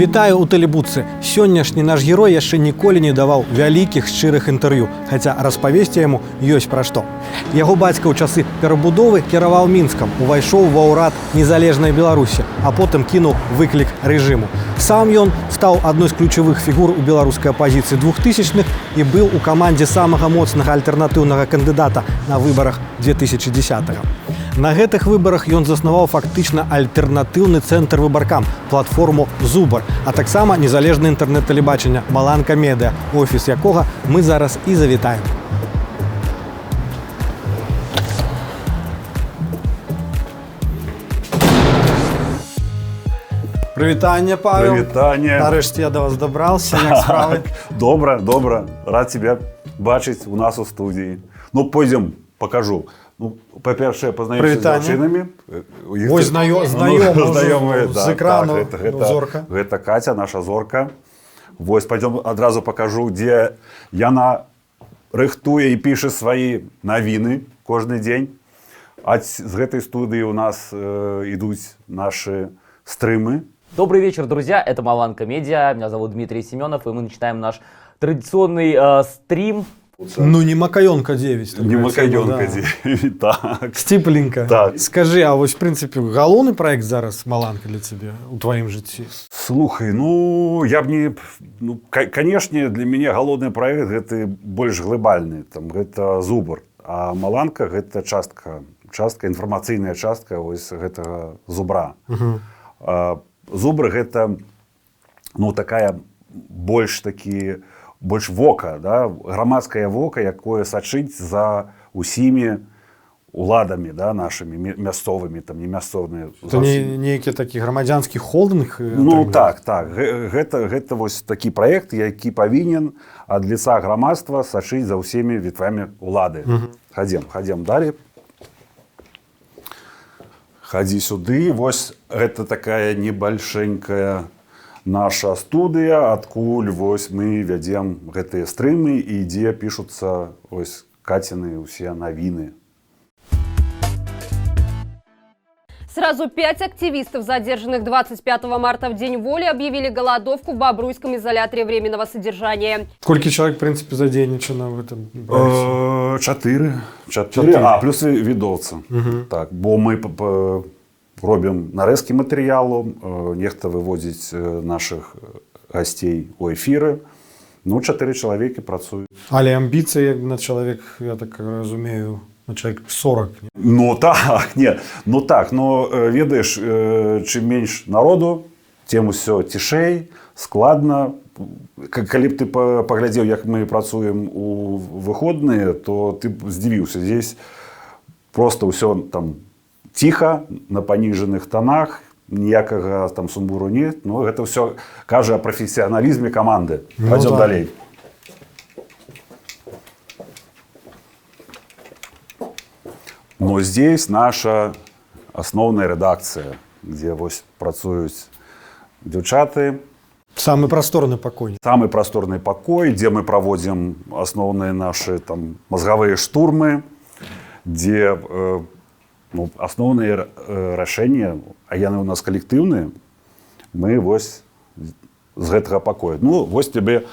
Вітаю у тэлебудцы. Сённяшні наш герой яшчэ ніколі не даваў вялікіх шчырых інтэрв'ю, хаця распавесці яму ёсць пра што. Яго бацька ў часы перабудовы кіраваў Мінскам, увайшоў ва ўрад незалежнай Беларусі, а потым кінуў выклік рэжыму. Сам ён стаў адной з ключавых фігур у беларускай апазіцыі 2000-х і быў у камандзе самага моцнага альтэрнатыўнага кандыдата на выбарах 2010-го. На гэтых выбарах ён заснаваў фактычна альтэрнатыўны цэнтр выбаркам, платформу «Зубар», а таксама незалежнае інтэрнэт-тэлебачання «Маланка Медыа», офіс якога мы зараз і завітаем. Прывітанне, Павел. Прывітанне. Нарэшце я да вас дабраўся, як справы? Добра, добра. Рад тебя бачыць у нас у студіі. Ну, пойдзем, покажу. Ну, па-першае, пазнаёмся з дзяўчынамі. Ой, знаёмыя з экрану, зорка. Гэта Катя, наша зорка. Вось, пойдем адразу покажу, дзе яна рыхтуе і піша свае навіны кожны дзень. А з гэтай студыі у нас ідуць нашы стрымы. Добрый вечер, друзья. Это Маланка Медиа. Меня зовут Дмитрий Семенов, и мы начинаем наш традиционный стрим. Ну, не Макаёнка 9. Не Макаёнка 9, так. Сціпленька. Так. Скажи, а вось, в принципе, галоўны проект зараз «Маланка» для тебе у твоім жыцці? Слухай, ну, я б не... Ну, канешне, для мяне галоўны праект гэты больш глобальны. Там, гэта «Зубар». А «Маланка» гэта частка, інфармацыйная частка вось гэтага «Зубра». «Зубр» гэта, ну, такая больш вока, да? Грамадскае вока, якое сачыць за усімі уладамі, да, нашымі мясцовымі, там, не мясцовымі. Это нейкі такі грамадзянскі холдинг? Ну, так. Гэта вось такі праект, які павінен ад лица грамадства сачыць за ўсімі ветвамі улады. Хадзем далей. Хадзі сюды. Вось гэта такая небольшенькая наша студыя, адкуль вось мы вядзем гэтыя стрымы і дзе пішуцца вось Каціны ўсе навіны. Сразу 5 активистов, задержанных 25 марта в День воли, объявили голодовку в Бобруйском изоляторе временного содержания. Сколько человек, в принципе, задейничано в этом проекте? 4. А, плюс відовца. Так, бо мы робім нарэзкі матэрыялу, нехта выводзіць нашых гасцей у эфіры. Ну, 4 чалавекі працуюць. Але амбіцыі на чалавек, я так разумею, на чалавек 40. Ну так, не. Ну так, но ведаеш, чым менш народу, тем усё цішэй, складна. Калі б ты паглядзеў, як мы працуем у выходныя, то ты б здзівіўся. Здесь просто ўсё там ціха, на паніжаных тонах, ніякага там сумбуру нет. Ну, гэта ўсё кажа о прафесіяналізме каманды. Пойдем далей. Но здесь наша основная редакция, где вось працуюць дзяўчаты. Самый просторный покой. Самый просторный покой, где мы проводим основные наши там мозговые штурмы, где ну, основные рашэнні, а яны у нас коллективные, мы вось з гэтага покоя. Ну, вось тебе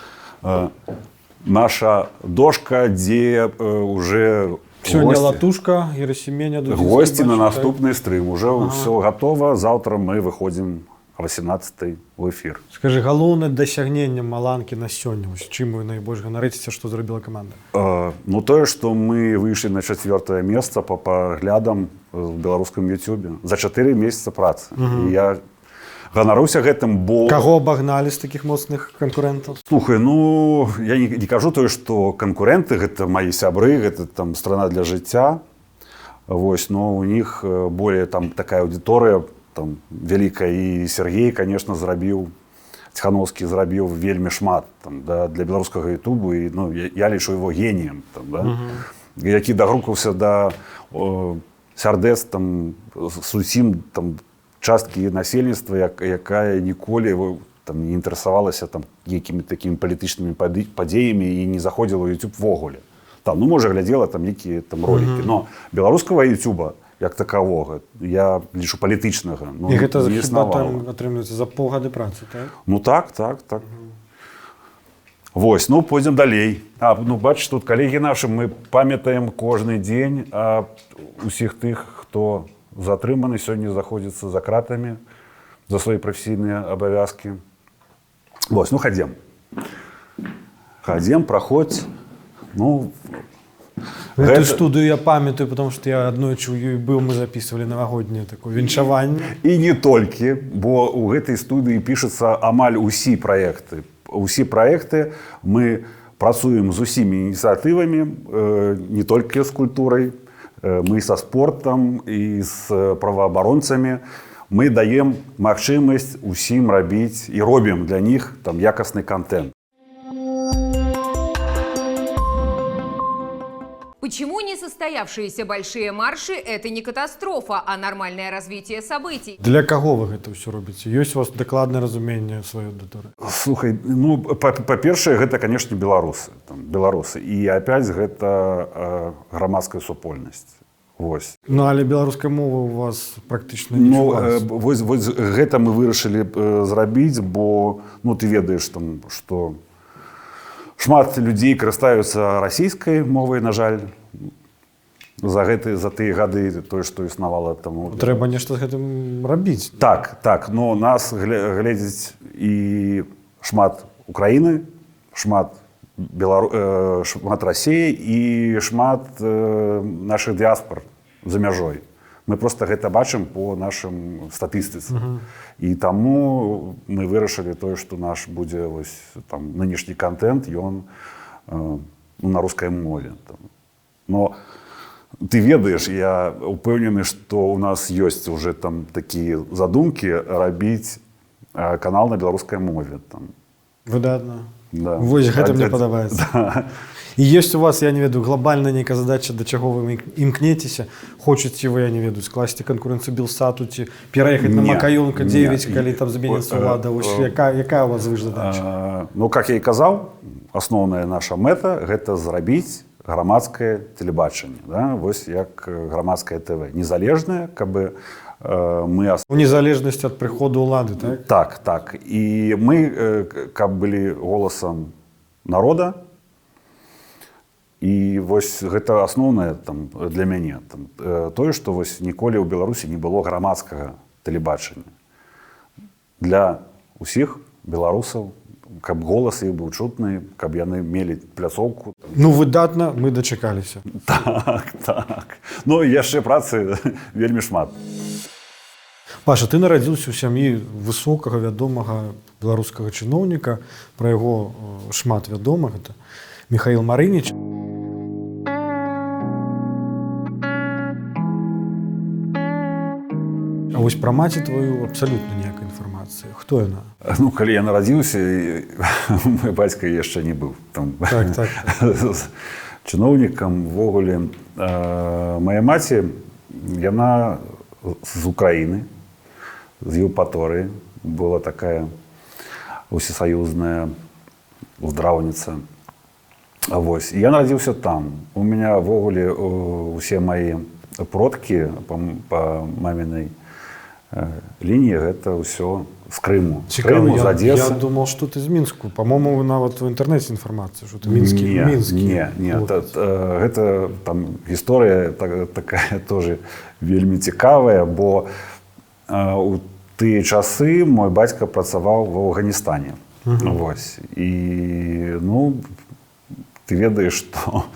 наша дошка, где уже Сегодня Латушка, Герасименя. Гости на наступный стрим. Уже все готово. Завтра мы выходим 18-й в эфир. Скажи, галоўнае дасягненне Маланкі на сёння, чым вы найбольш ганарыцеся, што зрабіла каманда? Ну, тое, што мы выйшлі на 4-е месца па паглядам в беларускам Ютубе за 4 месяца працы. І я ганаруся гэтым, бо... Каго абагналі з такіх моцных канкурэнтаў? Слухай, ну, я не кажу тое, што канкурэнты, гэта маі сябры, гэта там страна для жыцця. Вось, но у них более там такая аудитория там вялікая, і Сергей, конечно, Ціхановскі зрабіў вельмі шмат там, да, для беларускага ютубу, і ну, я лічу его геніем, там, да, які дагрукаўся да сярдэц там з усім там часткі насельніцтва, якая ніколі там не інтарэсавалася там якімі такімі палітычнымі падзеямі і не заходзіла ў YouTube ввогуле. Там, ну, можа, глядзела там некія там ролики, но беларускага ютуба як такового. Я лічу палітычнага. Ну, І гэта не хіба існавала. там атрымліваецца за паўгады працы, так? Ну так. Вось, ну пойдзем далей. Ну бачыш, тут калегі нашы, мы памятаем кожны дзень усіх тых, хто затрыманы, сёння заходзіцца за кратамі за свае прафесійныя абавязкі. Вось, ну хадзем. Хадзем, праходзь. Ну, Эту студыю я памятаю, потому что я аднойчы ў ёй быў, мы записывали навагодняе такое віншаванне. І не толькі, бо ў гэтай студыі пішацца амаль усе праекты. Усе праекты мы працуем з усімі ініцыятывамі, не толькі з культурай, мы са спортам і з праваабаронцамі. Мы даем магчымасць усім рабіць і робім для них там якасны контент. Почему несостоявшиеся большие марши – это не катастрофа, а нормальное развитие событий? Для каго вы гэта ўсё робіце? Ёсць у вас дакладнае разуменне сваёй аўдыторыі? Слухай, ну, па-першае, гэта, канешне, беларусы. І апять гэта грамадская супольнасць. Вось. Ну, але беларускай мовы у вас практычна не чувалася. Вось гэта мы вырашылі зрабіць, бо, ну, ты ведаеш, там, што шмат людзей карыстаюцца расійскай мовай, на жаль, за тыя гады, тое, што існавала там. Трэба нешта з гэтым рабіць. Так, но нас глядзіць і шмат Украіны, шмат Расіі і шмат нашых дыаспор за мяжой. Мы просто гэта бачым по нашым статыстыцы. І таму мы вырашылі тое, што наш будзе вось, там, нынешні контент, ён на рускай мове. Но ты ведаеш, я упэўнены, што ў нас ёсць уже там такія задумкі рабіць канал на беларускай мове. Выдатна. Да. Вось гэта мне падабаецца. Да. І ёсць у вас, я не ведаю, глобальная нейкая задача, да чаго вы імкнецеся? Хочаце вы, я не ведаю, скласці канкурэнцыю Белсату ці пераехаць на Макаёнка 9, калі там зменіцца ўлада? Якая у вас задача? Ну, как я і казаў, асноўная наша мэта – гэта зрабіць грамадскае тэлебачанне. Да? Вось як грамадскае ТВ. Незалежнае, каб мы... У незалежнасці ад прыходу ўлады, так? Так. І мы, каб былі голасам народа, і вось гэта асноўнае для мяне. Тое, што вось ніколі ў Беларусі не было грамадскага тэлебачання. Для усіх беларусаў, каб голас іх быў чутны, каб яны мелі пляцоўку. Ну, выдатна, мы дачакаліся. Так. Ну, яшчэ працы вельмі шмат. Паша, ты нарадзіўся ў сям'і высокага, вядомага беларускага чыноўніка. Пра яго шмат вядома. Гэта Михаил Марынич. А вось пра маці твою абсалютна ніякай інфармацыі. Хто яна? Ну, калі я нарадзіўся, мой бацька яшчэ не быў там чыноўнікам. Увогуле, мая маці, яна з Украіны, з Еўпаторыі, была такая усесаюзная уздраўніца. Вось. Я нарадзіўся там. У меня ввогуле усе мои продкі по мамінай лініі гэта ўсё з Крыму. Цікава, я думал, што ты з Мінску. По-моему, вы нават у інтэрнэце інфармацыю, што ты мінскі. Не. Гэта там гісторыя такая тоже вельмі цікавая, бо у тыя часы мой бацька працаваў в Афганістане. Вось. І, ну, ты ведаеш, што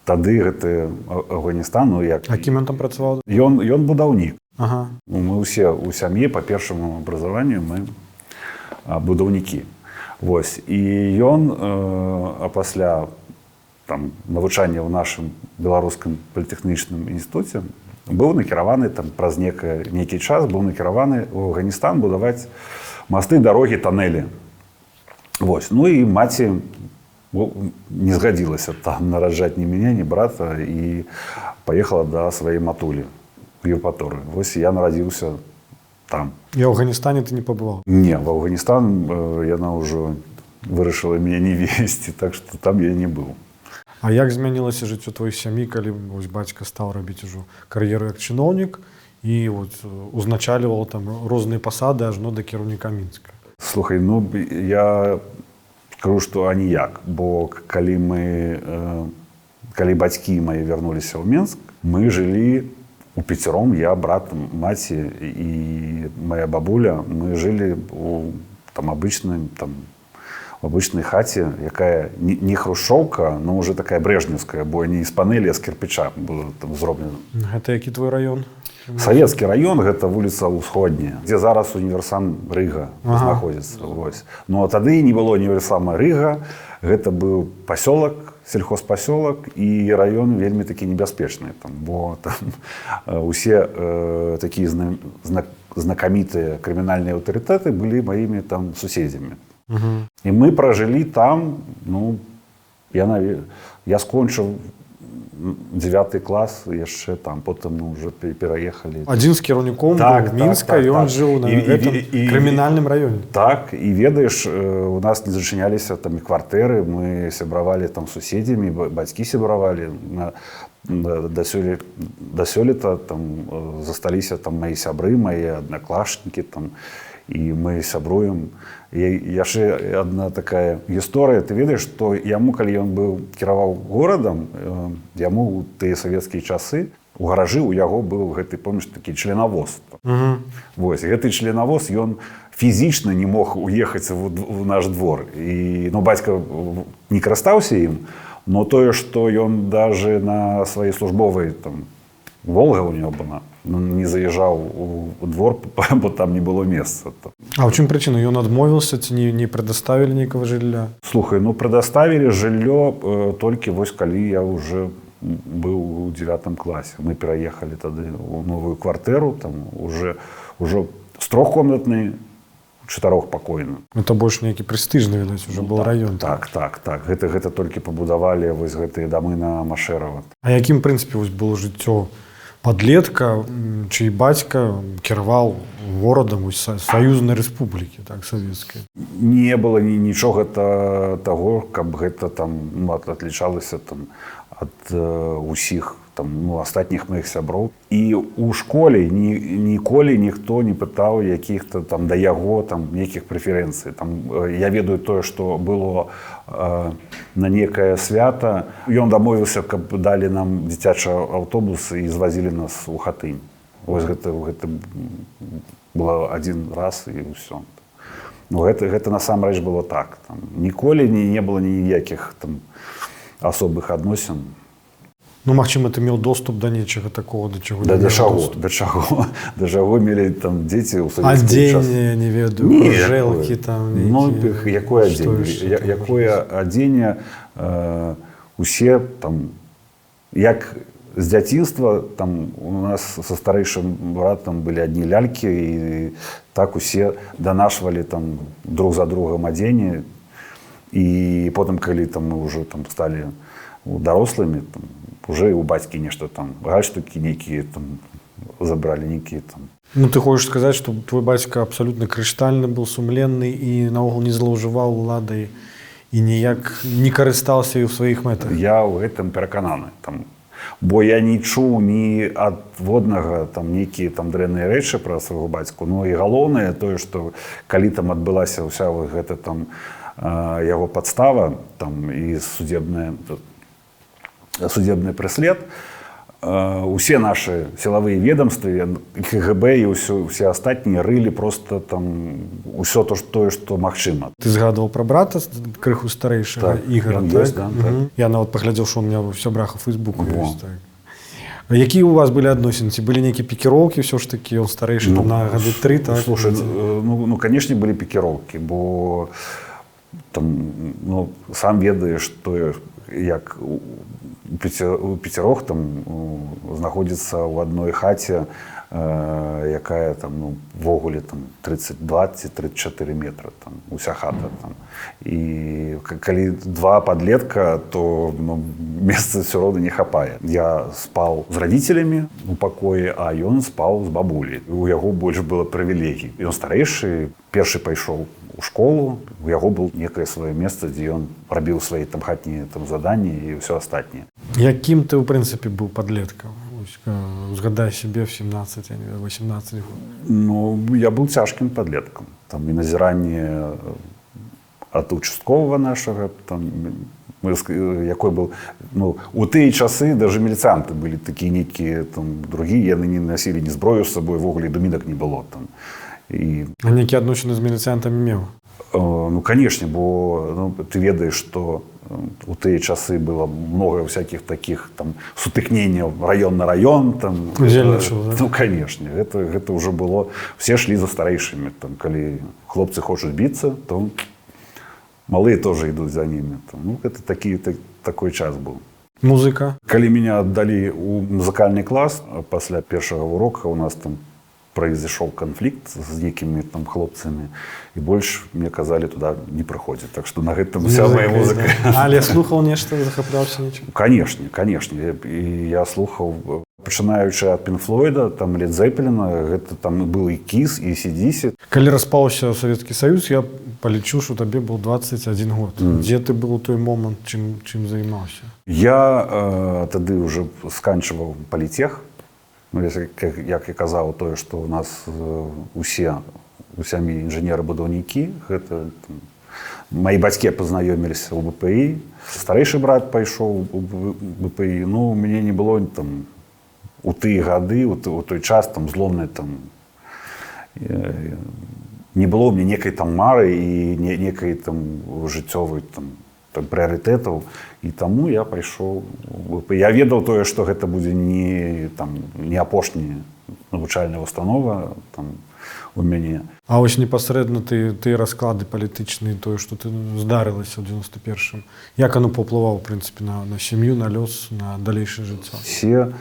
тады гэты Афганістан, ну як... А кім ён там працаваў? Ён будаўнік. Ага. Мы ўсе ў сям'і па першаму абразаванню мы будаўнікі. Вось. І ён пасля там навучання ў нашым беларускім політэхнічным інстытуце быў накіраваны там праз нейкі час быў накіраваны ў Афганістан будаваць масты, дарогі, танэлі. Вось. Ну і маці не згадзілася там нараджаць ні мяне, ні брата і паехала да сваёй матулі ў Еўпаторыю. Вось я нарадзіўся там. І ў Афганістане ты не пабываў? Не, в Афганістан яна ўжо вырашыла мяне не весці, так што там я не быў. А як змянілася жыццё твоей сям'і, калі вось бацька стаў рабіць ужо кар'еру як чыноўнік і вот узначальваў там розныя пасады ажно да кіраўніка Мінска? Слухай, ну я скажу, што аніяк, бо калі бацькі мои вярнуліся ў Мінск, мы жылі упяцяром, я, брат, маці і моя бабуля, мы жылі у там обычной хаце, якая не хрушчоўка, но уже такая брежневская, бо не з панелі, а з кірпіча было там зроблена. Гэта які твой раён? Савецкі раён, гэта вуліца Ўсходняя, дзе зараз універсам Рыга знаходзіцца. Но тады не было універсама Рыга, гэта быў пасёлак, сельхозпасёлак, і раён вельмі такі небяспечны, бо там усе такія знакамітыя крымінальныя аўтарытэты былі маімі там суседзямі. І мы пражылі там, ну, я скончыў 9 клас яшчэ там, потым мы уже пераехалі. Адзін з кіраўніком Мінска, і ён жыў на гэтым крымінальным раёне. Так, і ведаеш, у нас не зачыняліся там і кватэры, мы сябравалі там з суседзямі, бацькі сябравалі. Да сёлета там засталіся там мае сябры, мае аднаклашнікі там, і мы сябруем. Яшчэ одна такая гісторыя. Ты ведаеш, што яму, калі ён кіраваў горадам, яму ў тыя савецкія часы у гаражы у яго быў гэты, помніш, такі членавоз. Вось, гэты членавоз, ён фізічна не мог уехаць у наш двор. І, ну, бацька не карыстаўся ім, но тое, што ён даже на сваёй службовай там Волга у него была, не заезжал у двор, бо там не было месца. А ў чым прычына? Ён адмовіўся ці не прадоставілі нейкага жылля? Слухай, ну прадоставілі жыллё толькі вось калі я уже быў у 9 класе. Мы пераехалі тады ў новую кватэру, там уже з 3-комнатнай, 4-пакойны. Это больш нейкі прэстыжны, відаць, уже был раён. Так. Гэта толькі пабудавалі вось гэтыя дамы на Машэрава. А якім, прынцыпе, вось было жыццё падлетка, чый бацька кіраваў горадам саюзнай рэспублікі, так, савецкай? Не было нічога таго, каб гэта там атлічалася там ад усіх астатніх маіх сяброў. І ў школе ніколі ніхто не пытаў якіх-то там да яго там нейкіх прэферэнцый. Я ведаю тое, што было на некае свята. Ён дамовіўся, каб далі нам дзіцячы аўтобус і звазілі нас у Хатынь. Вось гэта было адзін раз і ўсё. Ну, гэта насамрэч было так. Ніколі не было ніякіх там асобых адносін. Ну, магчыма, ты меў доступ да нечага такого, да чаго? Да чаго мелі там дзеці ў савецкі час? Адзенне, не ведаю, жэлкі там нейкі. Ну, якое адзенне? Якое адзенне? Усе там, як з дзяцінства, там у нас са старэйшым братам былі адні лялькі, і так усе данашвалі там друг за другом адзенне. І потым, калі там мы ўжо там сталі дарослымі, там уже у бацькі нешта там, гальштукі нейкія там забралі, нейкія там. Ну, ты хочаш сказаць, што твой бацька абсалютна крыштальны быў, сумленны і наогул не злоўжываў уладай і ніяк не карыстаўся і ў сваіх мэтах? Я ў гэтым перакананы. Бо я не чуў ні адводнага там нейкія там дрэнныя рэчы пра свайго бацьку. Ну і галоўнае тое, што калі там адбылася ўся гэта там яго падстава там і судебны прыслед, усе нашы сілавыя ведомствы, КГБ і ўсе астатнія рылі просто там усё тое, што магчыма. Ты згадваў пра брата крыху старэйшага, Ігора, так? Я нават паглядзеў, што ў меня ў сябрах у Фейсбуку ёсць. Якія у вас былі адносіны? Ці былі нейкія пікіроўкі, ўсё ж такі, ён старэйшы на гады 3, так? Слушай, ну, канешне, былі пікіроўкі, бо там, ну, сам ведаеш, што як у 5 там знаходзіцца ў адной хаце якая там, ну, ввогуле там 20-34 метры, там, уся хата. Там. І калі два подлетка, то ну, месца все равно не хапае. Я спал з родителями у пакоі, а ён спал з бабуляй. У яго больш было прывілегій. Ён старэйшы, першы пайшоў у школу, у яго было некае сваё месца, дзе ён рабіў свае там хатнія там заданні і ўсё астатняе. Якім ты, ў прынцыпе, быў падлеткам? Згадай себе в 17, 18 год. Ну, я быў цяжкім падлеткам. Там і назіранне ад участковага нашага, там, якой был, ну, у тыя часы даже міліцанты былі такія нейкія там другія, яны не насілі ні зброю з сабой, ввогуле думінак не было там. І... А нейкія адносіны з міліцыянтамі меў? Ну, конечно, бо ну, ты ведаеш, што у тыя часы было много всяких таких там сутыкненняў раён на раён. Там, Удзельнічаў, да? Ну, конечно, гэта ўжо было, все шлі за старэйшымі. Там, калі хлопцы хочуць біцца, то малыя тоже ідуць за ними. Там, ну, это такой час быў. Музыка? Калі меня аддалі ў музыкальны клас, пасля першага урока у нас там произошел конфликт с некими там хлопцами, и больше мне казали туда не проходит. Так что на этом вся моя музыка. Але слухал нечто, захоплялся нечым? Конечно, конечно. И я слухал, пачынаючы ад Пінк Флойда, там Лед Зеппеліна, гэта там был и Кис, и AC/DC. Калі распаўся Советский Союз, я палічу, что тебе был 21 год. Где ты был у той момент, чым займаўся? Я тады уже сканчивал политех. Ну, як я казаў, тое, што у нас усе у сям'і інжынеры-будаўнікі, гэта там, мои бацькі пазнаёміліся ў БПІ, старэйшы брат пайшоў у БПІ, ну, у мяне не было там у тыя гады, у той час там зломнай там не было у мяне некай там мары і некай там жыццёвай там прыярытэтаў, і таму я пайшоў. Я ведаў тое, што гэта будзе не апошняя навучальная установа там, у мяне. А вось непасрэдна ты расклады палітычныя, тое, што ты здарылася ў 91-м, як оно паўплывала, у прынцыпе, на сям'ю, на лёс, на далейшае жыццё? Все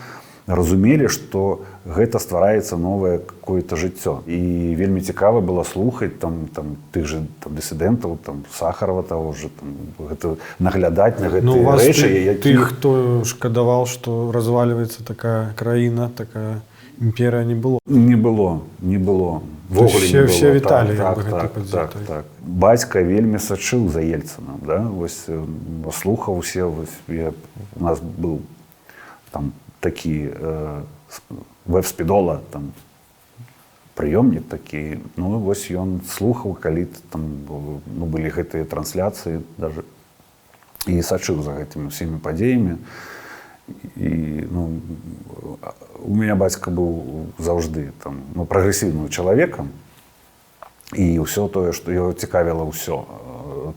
разумелі, што гэта ствараецца новае какое-то жыццё. І вельмі цікава было слухаць там тых же дысідэнтаў, там Сахарова таго ж, гэта наглядаць на гэтыя рэчы. Тых, хто шкадаваў, што развальваецца такая краіна, такая імперыя, не было? Не было. Ввогуле не было. Все віталі, так. Бацька вельмі сачыў за Ельцынам, да? Вось слухаў усе, у нас быў там такі веб-спідола, там, прыёмнік такі, ну, вось ён слухаў, калі там ну, былі гэтыя трансляцыі даже, і сачыў за гэтымі ўсімі падзеямі. І, ну, у мяне бацька быў заўжды там, ну, прагрэсіўным чалавекам, і ўсё тое, што яго цікавіла ўсё,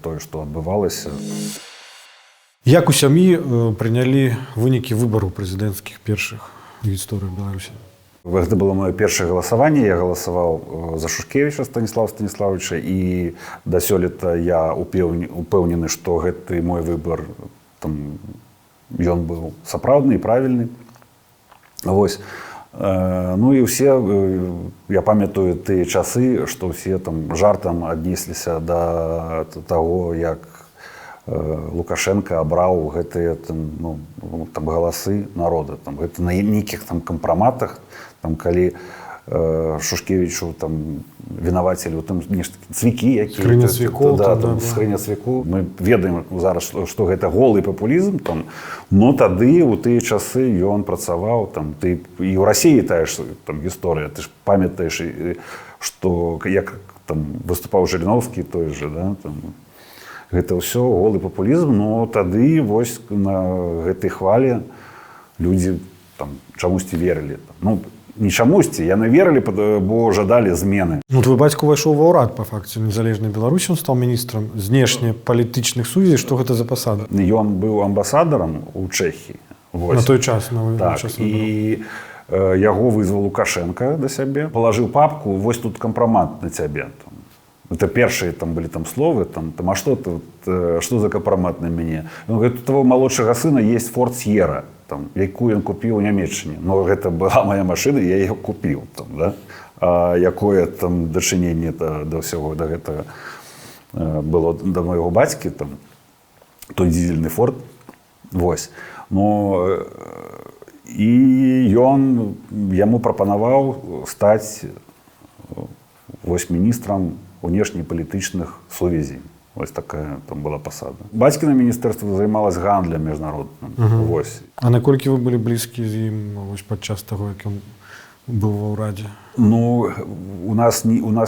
тое, што адбывалася. Як у сям'і прынялі вынікі выбараў прэзідэнцкіх першых у гісторыі Беларусі? Гэта было маё першае галасаванне. Я галасаваў за Шушкевіча Станіслава Станіславовича, і да сёлета я упэўнены, што гэты мой выбар там, ён быў сапраўдны і правільны. Вось. Ну і ўсе, я памятаю тыя часы, што ўсе там жартам аднесліся да таго, як Лукашенко абраў гэтыя там, ну, там галасы народа. Там, гэта на нейкіх там кампраматах, там, калі Шушкевічу там вінавацілі ў тым нешта цвікі, якія скрыня цвікоў, скрыня цвіку. Мы ведаем зараз, што гэта голы папулізм, там, но тады у тыя часы ён працаваў там, ты і ў Расіі тая ж там гісторыя, ты ж памятаеш, што як там выступаў Жыриновскі той же, да, там, гэта ўсё голы папулізм, но тады вось на гэтай хвалі людзі там чамусьці верылі. Ну, не чамусьці, яны верылі, бо жадалі змены. Ну, твой бацька ўвайшоў ва ўрад, па факце, незалежнай Беларусі, он стаў міністрам знешнепалітычных сувязей. Што гэта за пасада? Ён быў амбасадарам у Чэхіі. На той час. Так, і яго вызваў Лукашенко да сябе, палажыў папку, вось тут кампрамат на цябе. Это першие там были там словы, там, а что тут, что за компромат на меня? Он говорит, у твоего молодшего сына есть Форд Сьерра. там, якую ён купіў у Нямецчыне. Но гэта была моя машина, я яе купіў. Там, да? А якое там дачыненне да ўсяго да гэтага было да майго бацькі, там, той дизельны Форд. Вось. Но і ён яму прапанаваў стаць вось міністрам внешнепалітычных сувязей. Вось такая там была пасада. Бацькіна міністэрства займалась гандлем міжнародным. Вось. А наколькі вы былі блізкі з ім вось падчас таго, як ён быў ва ўрадзе? Ну, у нас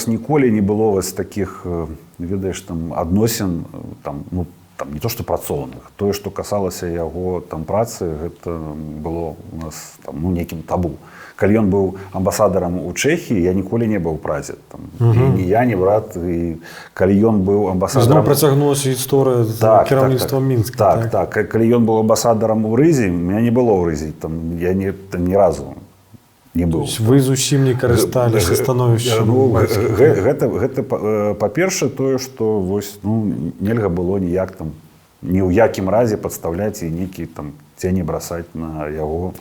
ніколі не было вось такіх, ведаеш, там адносін, там, ну, там не то што працоўных, тое, што касалася яго там працы, гэта было у нас там, ну, нейкім табу. Калі ён быў амбасадарам у Чэхіі, я ніколі не быў у Празе. Там, ні я, ні брат. І калі ён быў амбасадарам... Зноў працягнулася гісторыя з кіраўніцтвам Мінска. Так. Калі ён быў амбасадарам у Рызі, меня не было ў Рызі. Там, я ні разу не быў. Вы зусім не карысталіся становішчам бацькі. Гэта па-першае, тое, што вось, ну, нельга было ніяк там, ні ў якім разе падстаўляць і нейкі там цені брасаць на яго.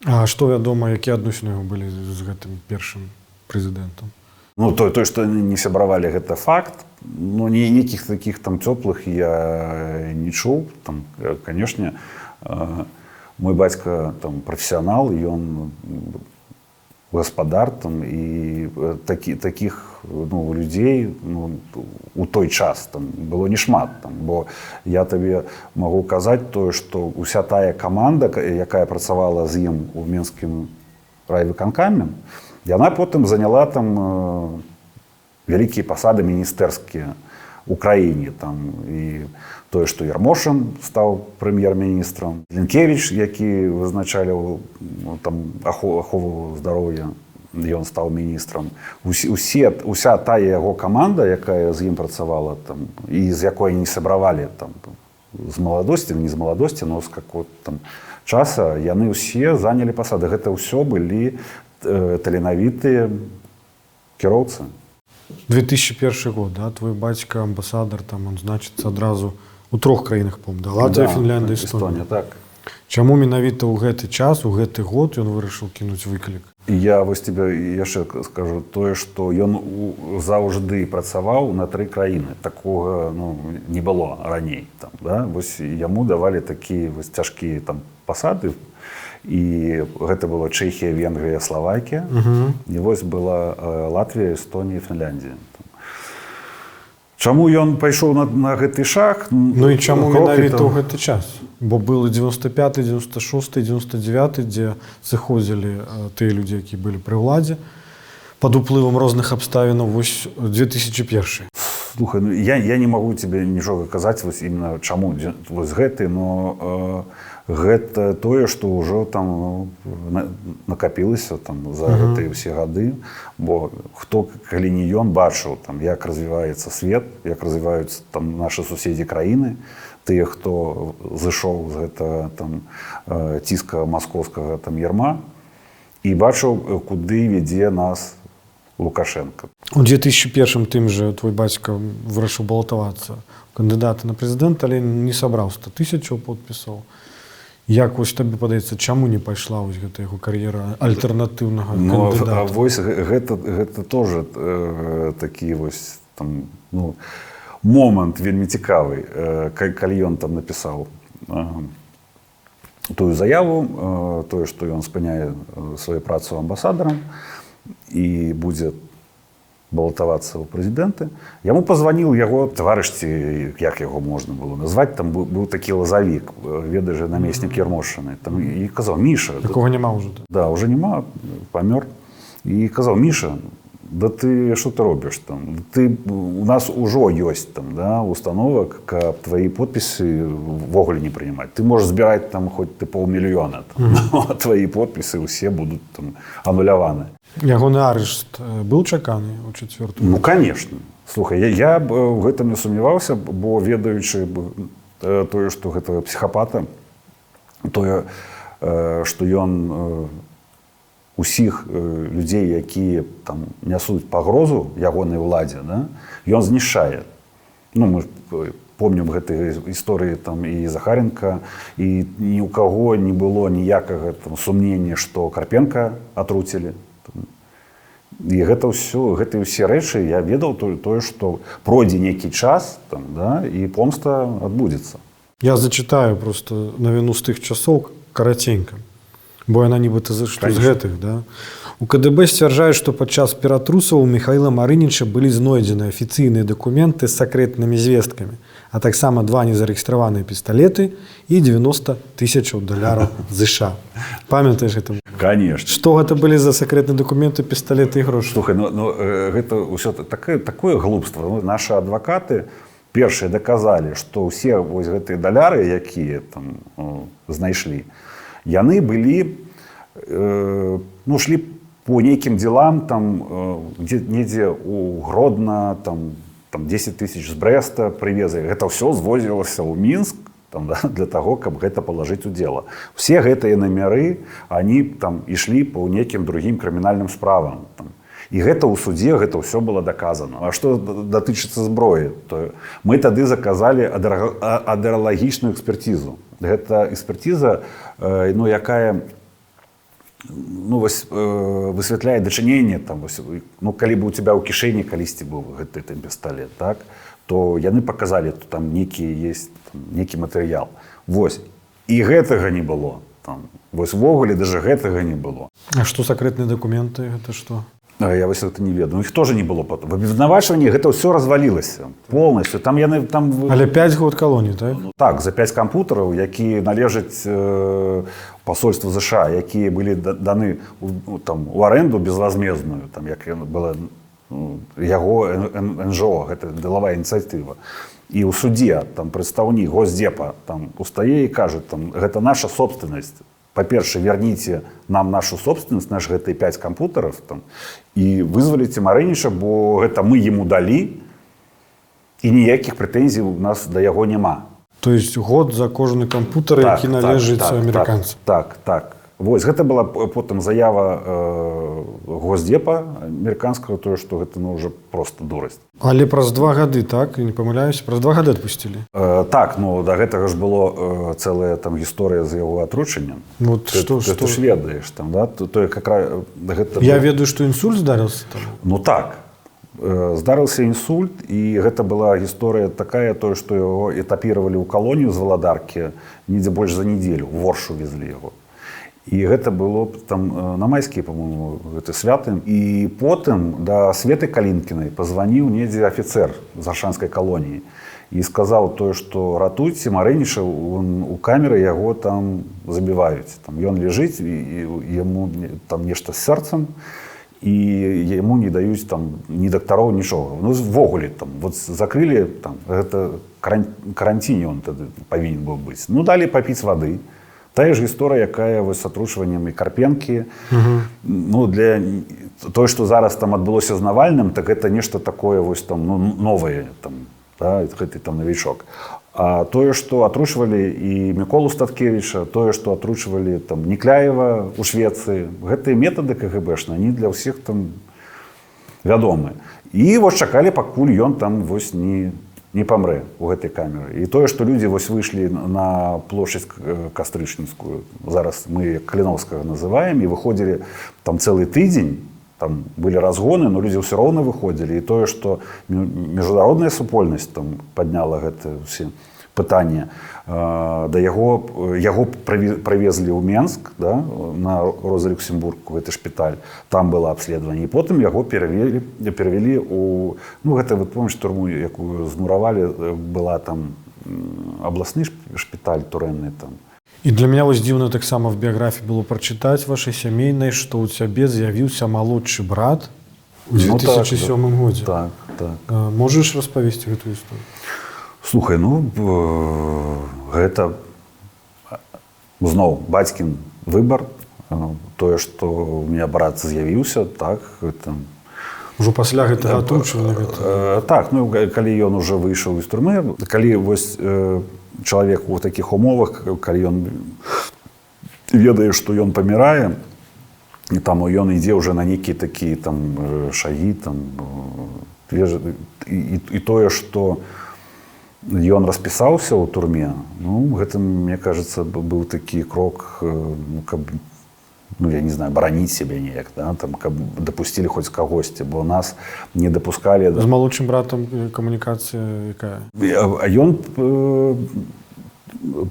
А што вядома, якія адносіны яго былі з гэтым першым прэзідэнтам? Ну, той, што не сябравалі, гэта факт. Ну, нейкіх такіх там цёплых я не чуў. Там, канешне, мой бацька там прафесіянал, ён гаспадар там, і такіх ну, людзей ну, у той час там было нешмат. Там, бо я табе магу казаць тое, што ўся тая каманда, якая працавала з ім у Мінскім райвыканкаме, яна потым заняла там вялікія пасады міністэрскія ў краіне. Там, і тое, што Ярмошин стаў прэм'ер-міністрам, Лінкевіч, які вызначалі там ахову здароўя, ён стаў міністрам. Уся тая яго каманда, якая з ім працавала там, і з якой не сябравалі там, з маладосці, не з маладосці, но з какого там часа, яны ўсе занялі пасады. Гэта ўсё былі таленавітыя кіроўцы. 2001 год, да? Твой бацька амбасадар, там, он значыцца адразу у 3 краінах, помню, да? Латвія, Фінляндыя, Эстонія. Так. Чаму менавіта ў гэты час, у гэты год ён вырашыў кінуць выклік? Я вось тебе яшчэ скажу тое, што ён заўжды працаваў на 3 краіны. Такога ну, не было раней. Там, да? Вось яму давалі такія вось цяжкія там пасады. І гэта была Чэхія, Венгрыя, Славакія. І вось была Латвія, Эстонія, Фінляндія. Чаму ён пайшоў на гэты шаг? Ну і чаму менавіта ў гэты час? Бо был 95, 96, 99, дзе сыходзілі тыя людзі, якія былі пры ўладзе пад уплывам розных абставінаў. Вось 2001. Слухай, ну, я не магу тебе нічога казаць вось именно чаму вось гэты, но гэта тое, што ўжо там ну, накапілася там за гэтыя ўсе гады, бо хто калі не ён бачыў там як развіваецца свет, як развіваюцца там нашы суседзі краіны, тыя, хто зышоў з гэтага там ціска маскоўскага там ярма і бачыў, куды вядзе нас Лукашенко. У 2001 тым жа твой бацька вырашыў балатавацца кандыдата на прэзідэнта, але не сабраў 100 000 подпісаў. Як вось табе падаецца, чаму не пайшла вось гэта яго кар'ера альтэрнатыўнага кандыдата? А вось гэта тоже такі вось там, ну, момант вельмі цікавы, калі ён там напісаў тую заяву, тое, што ён спыняе сваю працу амбасадарам і будзе балатавацца ў прэзідэнты. Яму пазваніў яго таварыш, як яго можна было назваць, там быў такі лазавік, ведаеш, намеснік Ярмошина. Там і казаў: Міша, такога няма ўжо. Да, уже няма, памёр. І казаў: Міша, да ты што ты робіш там? Ты у нас ужо ёсць там, да, установак, каб твои подпісы ввогуле не прынимаць. Ты можаш збіраць там хоць ты 500 000 там, а твои подпісы ўсе будуць там ануляваны. Ягоны арышт быў чаканы ў 4-м? Ну, конечно. Слухай, я в гэтым не сумняваўся, бо ведаючы тое, што гэтага псіхапата, тое, што ён усіх людзей, якія там нясуць пагрозу ягонай уладзе, да, ён знішчае. Ну, мы помнім гэтай гісторыі там і Захаренка, і ні ў каго не было ніякага там сумнення, што Карпенка атруцілі. І гэта ўсе рэчы я ведаў тое, што пройдзе нейкі час там, да, і помста адбудзецца. Я зачитаю просто навіну з тых часоў караценька, бо яна нібыта з гэтых. Да? У КДБ сцвярджаюць, што падчас ператрусаў у Михаіла Марыніча былі знойдзены афіцыйныя дакументы з сакрэтнымі звесткамі, а таксама 2 незарэгістраваныя пісталеты і $90 000 США. Памятаеш гэта? Конечно. Што гэта былі за сакрэтныя дакументы, пісталеты і грошы? Слухай, гэта ўсё такое глупства. Нашы адвакаты першыя даказалі, што ўсе вось гэтыя даляры, якія там знайшлі, яны былі, шлі по нейкім делам, там, недзе у Гродно, там 10 000 з Брэста прывезлі. Гэта ўсё звозілася ў Мінск там, да, для таго, каб гэта палажыць у дело. Все гэтыя намяры, они там ішлі по нейкім другім крымінальным справам. Там. І гэта ў судзе, гэта ўсё было даказана. А што датычыцца зброі, то мы тады заказалі адералагічную экспертизу. Гэта экспертиза, якая высвятляе дачыненне, калі бы у тебя ў кішэні калісьці быў гэты пісталет, так, то яны паказалі, то там нейкі матэрыял. Вось. І гэтага не было. Вось увогуле даже гэтага не было. А што сакрэтныя дакументы, гэта што? Я вось это не ведаю. Іх тоже не было потом. В абвінавачванні гэта ўсё развалілася полностью. Там яны там. Але 5 год калоніі, так? Так, за 5 кампутараў, якія належаць пасольству США, якія былі даны там у аренду безвозмездную, там як была яго НЖО, гэта деловая ініцыятыва. І ў судзе там прадстаўнік Госдепа там устае і кажа, там гэта наша собственность. По-перше, верните нам нашу собственность, наши гэтые 5 компьютеров, там, и вызволите Марыніча, бо гэта мы ему дали, и ніяких претензий у нас до яго нема. То есть год за кожны компьютер, які належыць амерыканцам. Так. Вось, гэта была потым заява Госдепа амерыканскага, тое, што гэта уже просто дурасць. Але праз 2 гады, так, не памыляюсь, праз 2 гады адпусцілі? Так, да гэтага ж было цэлая там гісторыя з яго атручаннем. Вот ты ж ведаеш там, да? Я ведаю, што інсульт здарыўся там. Ну так. Здарыўся інсульт, і гэта была гісторыя такая, тое, што яго этапіравалі ў калонію з Валадаркі недзе больш за нядзелю, в Оршу везлі яго. І гэта было там на майскія, по-моему, гэта святы. І потым да Светы Калінкінай пазваніў недзе афіцэр з аршанскай калоніі і сказаў тое, што ратуйце Марыніча, у камеры яго там забіваюць. Там ён ляжыць, і яму там нешта з сэрцам, і яму не даюць там ні дактароў, нічога. Ну, ввогуле там, вот закрылі, там, гэта карантине он тады павінен быў быць. Ну, далі папіць вады. Тая ж гісторыя, якая з атручванням і Карпенкі. Ну, для тое, што зараз там адбылося з Навальным, так гэта нешта такое вось там, новае, там, да, гэты там навічок. А тое, што атручвалі і Міколу Статкевіча, тое, што атручвалі там Некляева ў Швецыі, гэтыя метады КГБшныя, они для ўсіх там вядомы. І вось чакалі, пакуль ён там вось не памрэ ў гэтай камеры. І тое, што людзі вось выйшлі на плошчадь Кастрычніцкую, зараз мы Каліновскага называем, і выходзілі там цэлы тыдзень, там былі разгоны, но людзі ўсё роўна выходзілі. І тое, што міжнародная супольнасць там падняла гэтыя ўсе пытанні, да яго прывезлі ў Менск, да, на Роза Люксембург, у гэты шпіталь, там было абследаванне, і потым яго перавялі у, гэта, вы помніце, турму, якую змуравалі, была там абласны шпіталь турэмны там. І для мяне вось дзіўна таксама в біяграфіі было прачытаць вашай сямейнай, што ў цябе з'явіўся малодшы брат у 2007 годзе. Так. Можаш распавесці гэтую гісторыю? Слухай, гэта зноў бацькін выбар. Тое, што у меня брат з'явіўся, так, гэта... Ужо пасля гэтага атручвання? Так, калі ён ужо выйшаў з турмы, калі вось чалавек у такіх умовах, калі ён ведае, што ён памірае, і там ён ідзе ўжо на нейкія такія там шагі, там, і тое, што ён распісаўся ў турме, ну, гэта, мне кажется, быў такі крок, ну, каб, ну, я не знаю, бараніць сябе неяк, да, там, каб дапусцілі хоць кагосьці, бо нас не дапускалі. З малодшым братам камунікацыя якая? А ён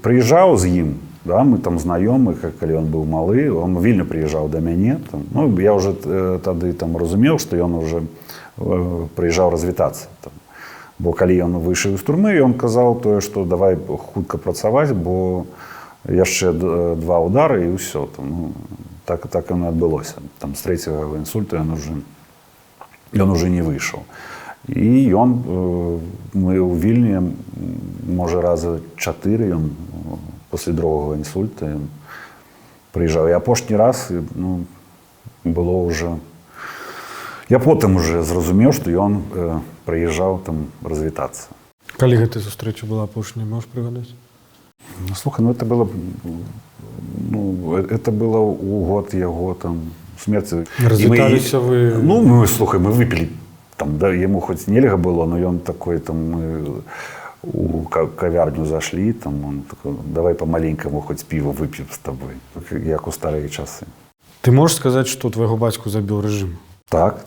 прыязджаў з ім, да, мы там знаёмы, калі ён быў малы, он вільна прыязджаў да мяне. Там, ну, я ўжо тады там разумеў, што ён уже прыязджаў развітацца. Там. Бо калі ён выйшаў з турмы, ён казаў тое, што давай хутка працаваць, бо яшчэ 2 удары і ўсё. Там, ну, так яно адбылося. Там з 3-го інсульту ён уже не выйшаў. І ён, мы ў Вільні, можа, раза 4 ён пасля другого інсульта прыязджаў. І апошні раз, ну, было уже... Я потым уже зразумеў, што ён прыязджаў там развітацца. Калі гэта сустрэча была апошняя, можаш прыгадаць? Ну, слухай, ну, это было ў год яго там смерці. Развіталіся вы... Ну, мы, слухай, мы выпілі. Там, да, яму хоць нельга было, но ён такой, там, мы у кавярню зашлі, там, он такой, давай по-маленькому хоць піва вып'ем з табой, як у старыя часы. Ты можаш сказаць, што твайго бацьку забіў рэжым? Так.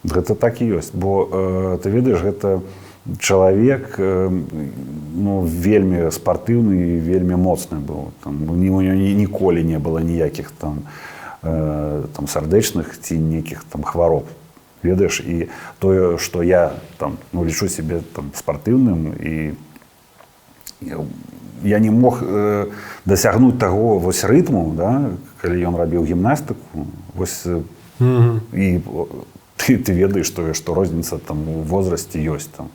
Гэта так і ёсць. Бо, ты ведаеш, гэта чалавек, ну, вельмі спартыўны і вельмі моцны быў. Там, у него ніколі не было ніякіх там сардэчных ці нейкіх там хвароб. Ведаеш, і тое, што я там, ну, лічу сябе там спартыўным, і я не мог дасягнуць таго вось рытму, да, калі ён рабіў гімнастыку, вось, і ты ведаеш тое, што розніца там у возрасце ёсць там.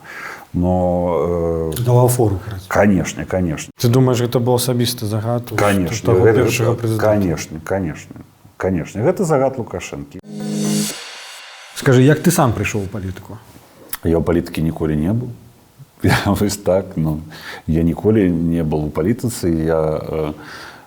Но... Ты даваў фору, кажа. Канешне. Ты думаеш, гэта быў асабісты загад Канешне, таго першага прэзідэнта? Канешне. Гэта загад Лукашэнкі. Скажы, як ты сам прыйшоў у палітыку? Я ў палітыкі ніколі не быў. Я вось так, ну, я ніколі не был у палітыцы, я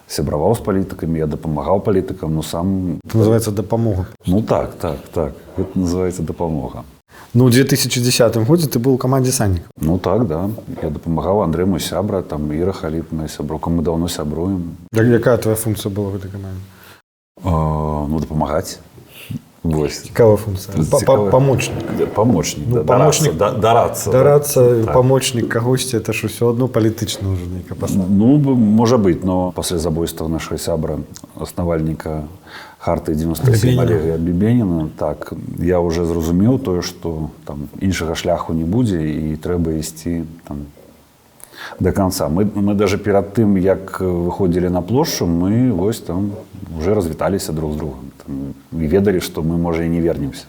сябраваў з палітыкамі, я дапамагаў палітыкам, но сам... Это называется дапамога. Ну так. Это называется дапамога. Ну, у 2010 годзе ты был у камандзе Санніка. Ну так, да. Я дапамагаў Андрэй, мой сябра, там Іра Халіп, моя сяброўка, мы даўно сябруем. Якая твоя функцыя была в этой камандзе? Ну, дапамагаць. Цікавая функція. Помощник. Помощник, ну, да, помощник, дарацца. Дарацца, так. помощник кагосьці, это ж усё адно палітычна ўжо нейкая пасада. Ну, можа быць, но пасля забойства нашага сябра, аснавальніка Харты 97 Олега Бібеніна, так, я уже зразумеў тое, што там іншага шляху не будзе і трэба ісці там до конца. Мы даже перад тым, як выходзілі на плошчу, мы вось там уже развіталіся друг з другом. І ведалі, што мы, можа, і не вернемся.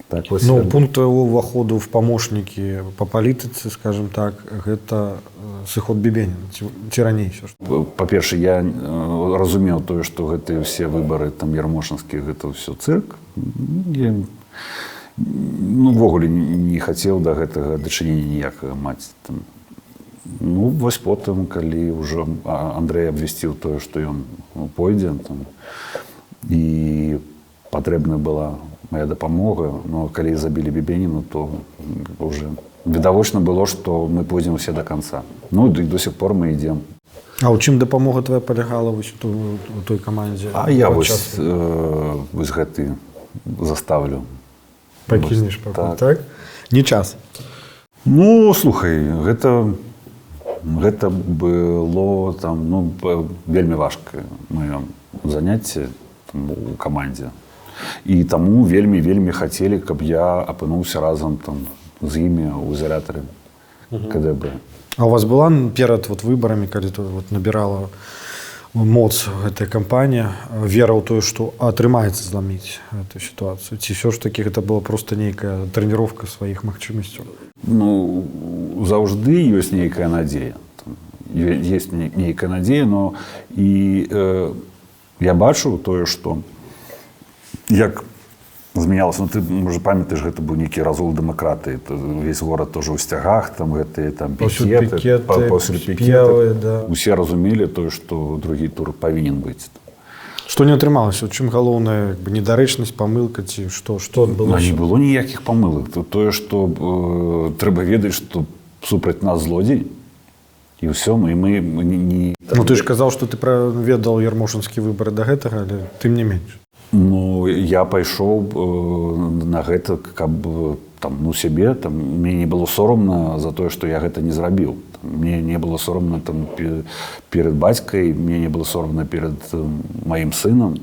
Так, ну, пункт твоего ўваходу в помощники по палітыцы, скажем так, гэта сыход Бібеніна, ці раней? Па-перше, я разумеў тое, што гэтыя ўсе выбары там ярмошинскія, гэта ўсё цырк. Я, ну, ввогуле не хацеў да гэтага дачынення ніякага маць. Там. Ну, вось потым, калі ўжо Андрэй абвясціў тое, што ён пойдзе, там, і патрэбна была моя дапамога, но калі забілі Бібеніна, то уже відавочна было, што мы пойдзем усе до конца. Ну, і до сих пор мы ідзем. А ў чым дапамога твоя палягала у той камандзе? А я вось гэты заставлю. Пакінеш пакуль, так? Не час? Ну, слухай, гэта было там, ну, вельмі важкае маё заняцце у камандзе. І таму вельмі хацелі, каб я апынуўся разам там з імі ў изолятары КДБ. А у вас была перад вот выбарамі, калі вот набірала моц гэтая кампанія, вера ў тое, што атрымаецца зламіць эту сітуацыю? Ці ўсё ж такі гэта была проста нейкая трэніроўка сваіх магчымасцяў? Ну, заўжды ёсць нейкая надзея. Ёсць нейкая надзея, но і я бачу тое, што як змянялася, ну ты, можа, памятаеш, гэта быў нейкі разгул дэмакратыі, увесь горад тоже ў сцягах, там гэтыя там пікеты, да. Усе разумелі тое, што другі тур павінен быць. Што не атрымалася? У чым галоўная недарэчнасць, памылка ці што адбылося? Не было ніякіх памылак. Тое, што трэба ведаць, што супраць нас злодзей, і ўсё, мы не... Ну ты ж казаў, што ты ведаў ярмошинскія выбары да гэтага, але тым не менш. Ну, я пайшоў на гэта, каб там, ну, сябе, там, мне не было сорамна за тое, што я гэта не зрабіў. Мне не было сорамна там, перад бацькай, мне не было сорамна перад маім сынам.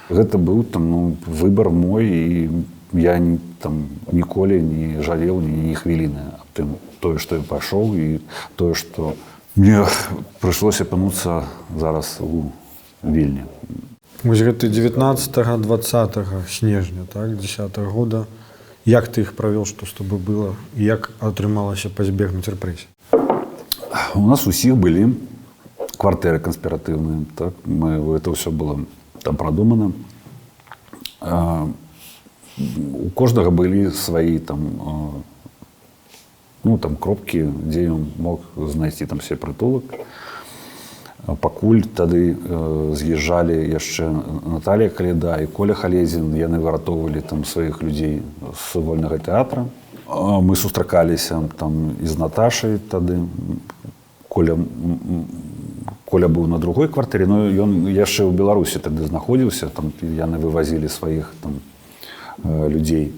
Гэта быў там, ну, выбар мой, і я там, ніколі не жалеў ні хвіліны аб тым, тое, што я пайшоў, і тое, што мне прыйшлося апынуцца зараз у Вільні. Вось гэты 19-20 снежня, так, 10-го года, як ты іх правёў, што з тобой было, і як атрымалася пазбегнуць рэпрэсій? У нас усіх былі кватэры канспіратыўныя, так, это ўсё было там прадумана. У кожнага былі свае там, ну, там кропкі, дзе ён мог знайсці там себе прытулак. Пакуль тады з'язджалі яшчэ Наталія Каліда і Коля Халезін, яны выратоўвалі там сваіх людзей з вольнага тэатра. Мы сустракаліся там і з Наташай тады. Коля быў на другой кватэры, но ён яшчэ ў Беларусі тады знаходзіўся, там яны вывазілі сваіх там людзей.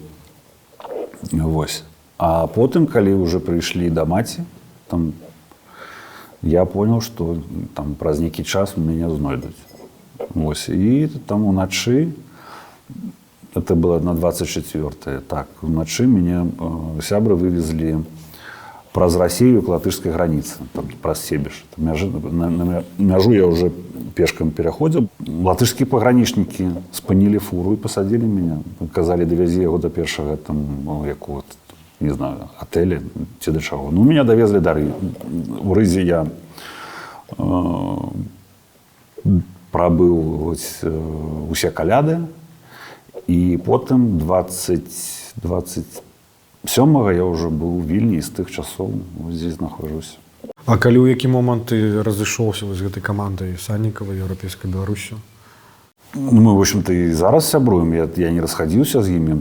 Вось. А потым, калі ўжо прыйшлі да маці, там я понял, что там праз нейкі час мяне знойдуць. Вось. І там уначы, это было на 24-е, так, уначы мяне сябры вывезлі праз Расію к латышскай граніцы, там, праз Себеж. На мяжу я уже пешкам пераходзіў. Латышскія пагранічнікі спынілі фуру і пасадзілі мяне. Казалі, давязі яго да першага там, якого, не знаю, отеля ці да чаго. Ну, меня давезлі да Рызі. У Рызе я прабыў усе каляды, і потым 27-го я ўжо быў у Вільні, і з тых часоў здесь знаходжуся. А калі ў які момант ты разышоўся з гэтай камандай Саннікавай, Еўрапейскай Беларусью? Мы, в общем-то, і зараз сябруем. Я не расхадзіўся з імі.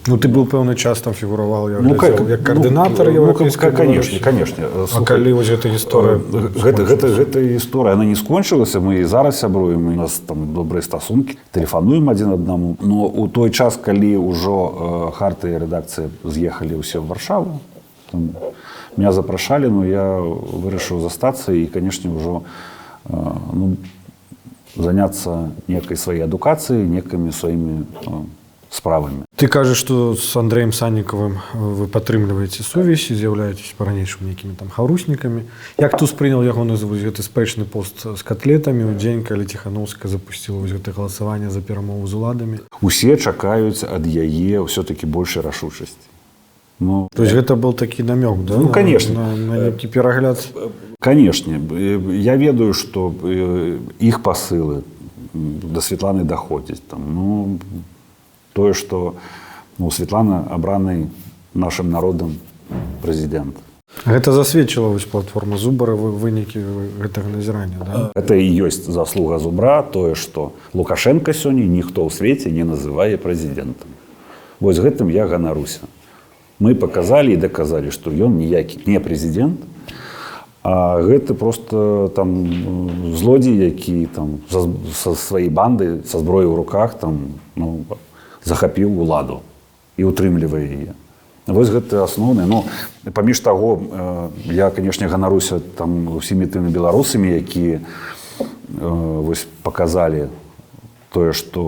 Ну, ты быў пэўны час там фігураваў, я глядзеў, як каардынатар Еўрапейскай Беларусі. Конечно. А калі вось гэта гісторыя? Гэта гісторыя, она не скончылася, мы і зараз сябруем, у нас там добрыя стасункі, тэлефануем адзін аднаму. Но у той час, калі ўжо Харта і рэдакцыя з'ехалі ўсе ў Варшаву, меня запрашалі, но я вырашыў застацца і, конечно, ўжо заняться некой своей адукацией, некими своими справами. Ты кажаш, што з Андрэем Саннікавым вы падтрымліваеце сувязь, з'яўляецеся па-ранейшаму нейкімі там хаўруснікамі. Як ты ўспрыняў ягоны гэты спрэчны пост з катлетамі ў дзень, калі Ціханаўская запусціла вось гэта галасаванне за перамову з уладамі? Усе чакаюць ад яе ўсё-такі большай рашучасці. Ну, то есть гэта был такі намёк, да? Ну, конечно. На нейкі перагляд? Конечно. Я ведаю, что их посылы до Светланы доходят. Ну, то, что Светлана обраны нашим народом президент. Гэта засведчыла вось платформа Зубара вынікі гэтага назірання, да? Это и есть заслуга Зубра, то, что Лукашенко сёння ніхто ў свеце не называе президентом. Вось гэтым я ганаруся. Мы показали и доказали, что ён ніякі не президент, а гэта просто там злодзей, які там са сваёй банды, са зброяй у руках там, ну, захапіў уладу і утрымлівае яе. Вось гэта асноўнае. Ну, паміж таго, я, канешне, ганаруся там усімі тымі беларусамі, якія вось паказалі тое, што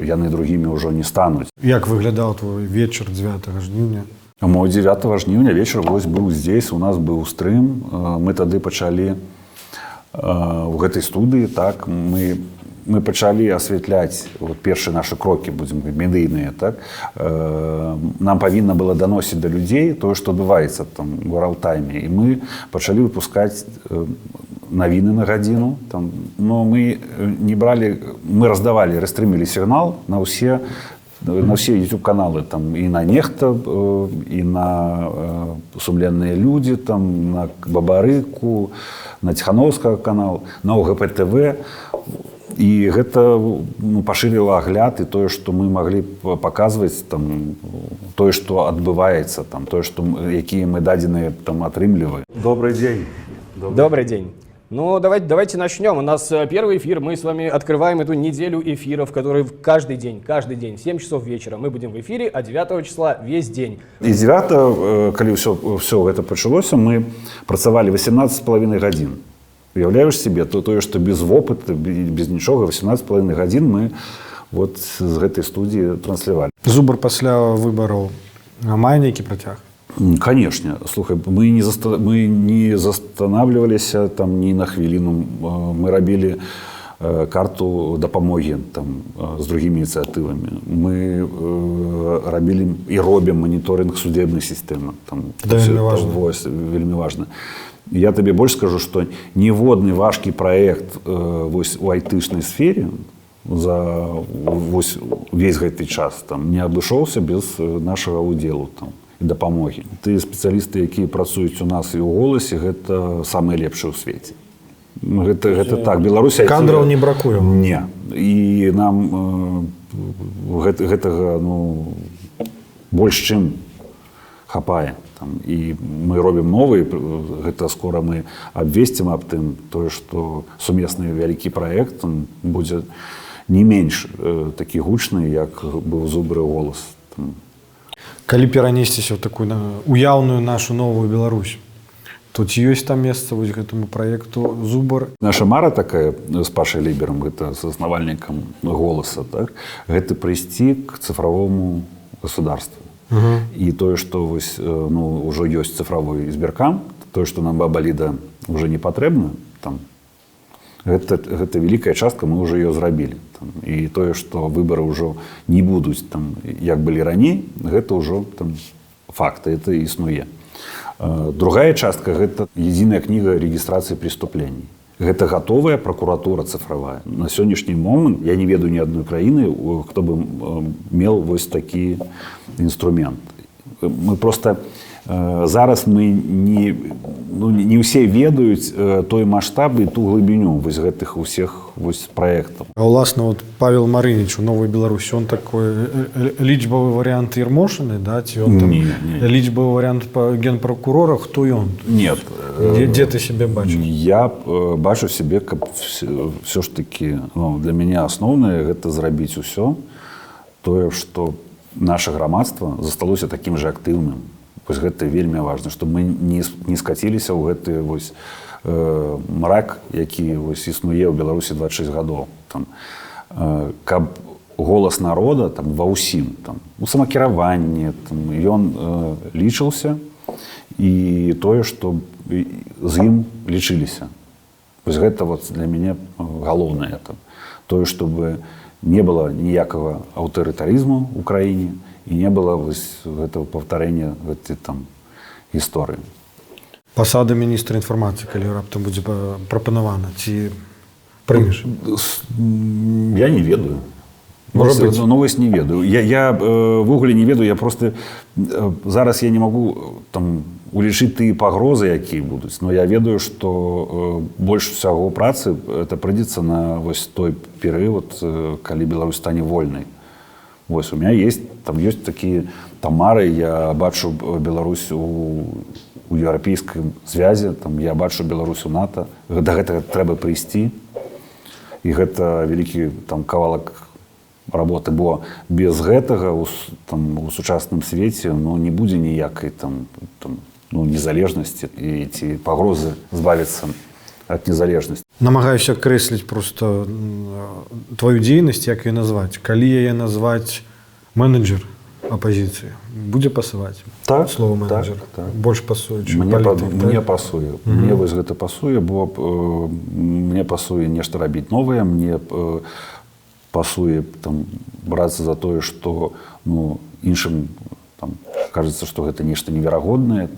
яны другімі ўжо не стануць. Як выглядаў твой вечар 9 жніўня? Мой 9 жніўня вечар вось быў здесь, у нас быў стрым. Мы тады пачалі у гэтай студыі, так, мы пачалі асвятляць вот, першыя нашы крокі, будзем медыйныя, так. Нам павінна было даносіць да людзей тое, што адбываецца там у рэал-тайме. І мы пачалі выпускаць навіны на гадзіну. Там, но мы не бралі, мы раздавалі, растрымілі сігнал на ўсе YouTube-каналы, там, і на Нехта, і на Сумленныя людзі, там, на Бабарыку, на Ціханаўскага канал, на ОГП-ТВ. І гэта пашырыла агляд і тое, што мы маглі паказваць тое, што адбываецца, тое, якія мы дадзеныя атрымліваем. Добрый дзень. Добрый день. Ну, давайте начнем. У нас первый эфир. Мы с вами открываем эту неделю эфиров, которые каждый день, в 7 часов вечера мы будем в эфире, а 9 числа весь день. І 9, калі все гэта пачалося, мы працавалі 18,5 гадзін. Уяўляеш себе, тое, што без вопыту, без нічога, 18,5 гадзін мы вот з гэтай студіі транслявалі. Зубр пасля выбараў мае нейкі працяг? Конечно. Слухай, мы не застанавливаліся ні на хвіліну. Мы рабілі карту дапамогі з другімі ініцыятывамі. Мы рабілі і робім моніторинг судебнай сістэмы. Вельмі важна. Я табе больш скажу, што ніводны важкі праект у айтышнай сфере за увесь гэты час не абышоўся без нашага удзелу і дапамогі. Тыя спецыялісты, якія працуюць у нас і ў голасе, гэта самыя лепшыя ў свеце. Гэта так. Беларусь... Кадраў не бракуе? Не. І нам гэтага больш чым хапае. І мы робім новыя, гэта скора мы абвесцім аб тым, тое, што сумесны вялікі праект будзе не менш такі гучны, як быў Зубр і голас. Калі перанесціся ў такую уяўную нашу новую Беларусь, тут ёсць там месца вось гэтаму праекту Зубр? Наша мара такая з Пашай Ліберам, гэта з заснавальнікам голаса, гэта прыйсці к цифровому государству. І тое, што ўжо ёсць цифровой збіркам, тое, што нам Баба Ліда ўжо не патрэбна, гэта вялікая частка, мы ўжо ее зрабілі. І тое, што выбары ўжо не будуць, як былі раней, гэта ўжо факт, это існуе. Другая частка – гэта единая книга регистрации преступлений. Гэта готовая прокуратура цифровая. На сённяшні момент я не ведаю ні адной краіны, хто бы меў вось такі інструмент. Мы просто зараз мы не ўсе ведаюць той маштаб і ту глыбіню вось гэтых усіх праектаў. А уласна Павел Марыніч у Новой Беларусі, он такой лічбавы варыянт Ермошыны, ці он там лічбавы варыянт генпрокурора, хто ён? Нет. Дзе ты себе бачыш? Я бачу себе, каб все ж таки для мяне асноўнае гэта зрабіць усё тое, што наше грамадства засталося такім жа актыўным. Вось гэта вельмі важна, чтобы мы не скаціліся ў гэты мрак, які існуе ў Беларусі 26 гадоў. Каб голас народа ва ўсім, у самакіраванні, ён лічыўся, і тое, што з ім лічыліся. Вось гэта для мяне галоўнае. Тое, чтобы не было ніякага аўтарытарызму ў краіне, і не было гэтага паўтарэння гэтай гісторыі. Пасада міністра інфармацыі, калі раптам будзе прапанавана, ці прымеш? Я не ведаю. Новость не ведаю. Я ввогуле не ведаю, я просто зараз я не магу улічыць тыя пагрозы, якія будуць, но я ведаю, што больш усяго працы это прыйдзецца на той перыяд, калі Беларусь стане вольнай. У меня есть такие тамары, я бачу Беларусь у еўрапейскай звязе, я бачу Беларусь у НАТО, да гэтага трэба прыйсці, і гэта вялікі кавалак работы, бо без гэтага у сучасным свеце не будзе ніякай незалежнасці і ці пагрозы збавіцца ад незалежнасці. Намагаюся крэсліць просто твою дзейнасць, як яе назваць. Калі яе назваць менеджер апозіцыі, будзе пасаваць? Так, слово менеджер. Больш пасуе, чым палітык. Мне пасуе. Мне вось гэта пасуе, бо мне пасуе нешта рабіць новае, мне пасуе брацца за тое, што іншым кажется, што гэта нешта неверагоднае.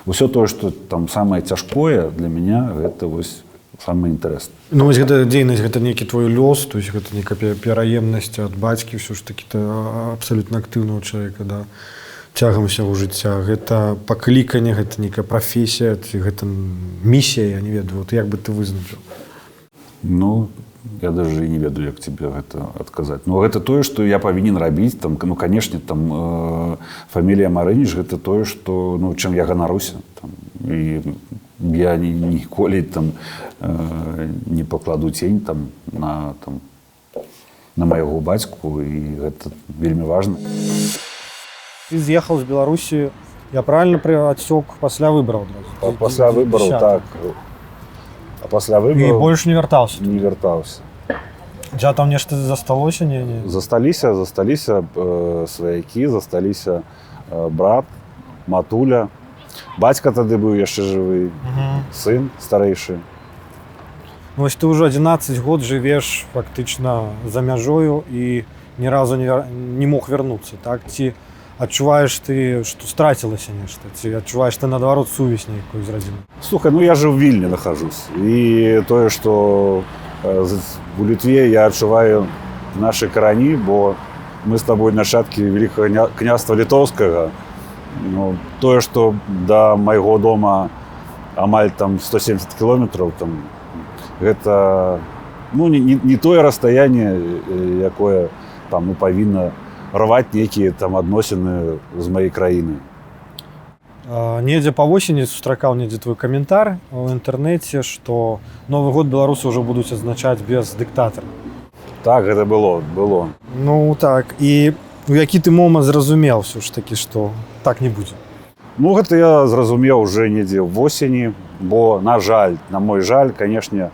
Усё тое, што самае цяжкое для мяне, гэта вось самае інтарэснае. Вось гэта дзейнасць, гэта нейкі твой лёс, то есть гэта нейкая пераемнасць ад бацькі, ўсё ж такі абсалютна актыўнага чалавека, цягам усяго жыцця. Гэта пакліканне, гэта нейкая прафесія, ці гэта місія, я не ведаю, як бы ты вызначыў? Я даже и не ведаю, як тебе гэта адказаць. Ну гэта тое, што я павінен рабіць, там, ну, канешне, там фамілія Марыніч гэта тое, што, ну, чым я ганаруся. Там, і я ніколі там не пакладу цень там, на майго бацьку, і гэта вельмі важна. Ты з'ехаў з Беларусі, я правильно адсёк пасля выбараў адразу? Пасля выбараў, так. А пасля выбараў... І больш не вяртаўся? Не вяртаўся. Дзя там нешта засталося? Не. Засталіся сваякі, засталіся брат, матуля. Бацька тады быў яшчэ жывы, сын старэйшы. Ну, вось ты ўжо 11 год жывеш фактычна за мяжою і ні разу не мог вярнуцца, так? Ці адчуваеш ты, што страцілася нешта? Ці адчуваеш ты, наадварот, сувязь нейкую з радзімай? Слухай, ну я же в Вільні нахожусь. І тое, што у Літве я адчуваю нашы карані, бо мы з табой нашчадкі Великага княства Літоўскага. Ну, тое, што да майго дома амаль там 170 кілометраў, там, гэта ну, не тое расстаянне, якое там, ну, павінна рваць нейкія там адносіны з маёй краіны. Недзе па восені сустракаў недзе твой каментар у інтэрнэце, што Новы год беларусы ўжо будуць адзначаць без дыктатара. Так, гэта было. Ну так, і у які ты момант зразумеў ўсё ж такі, што так не будзе? Ну, гэта я зразумеў уже недзе ў восені, бо, на жаль, на мой жаль, канешне,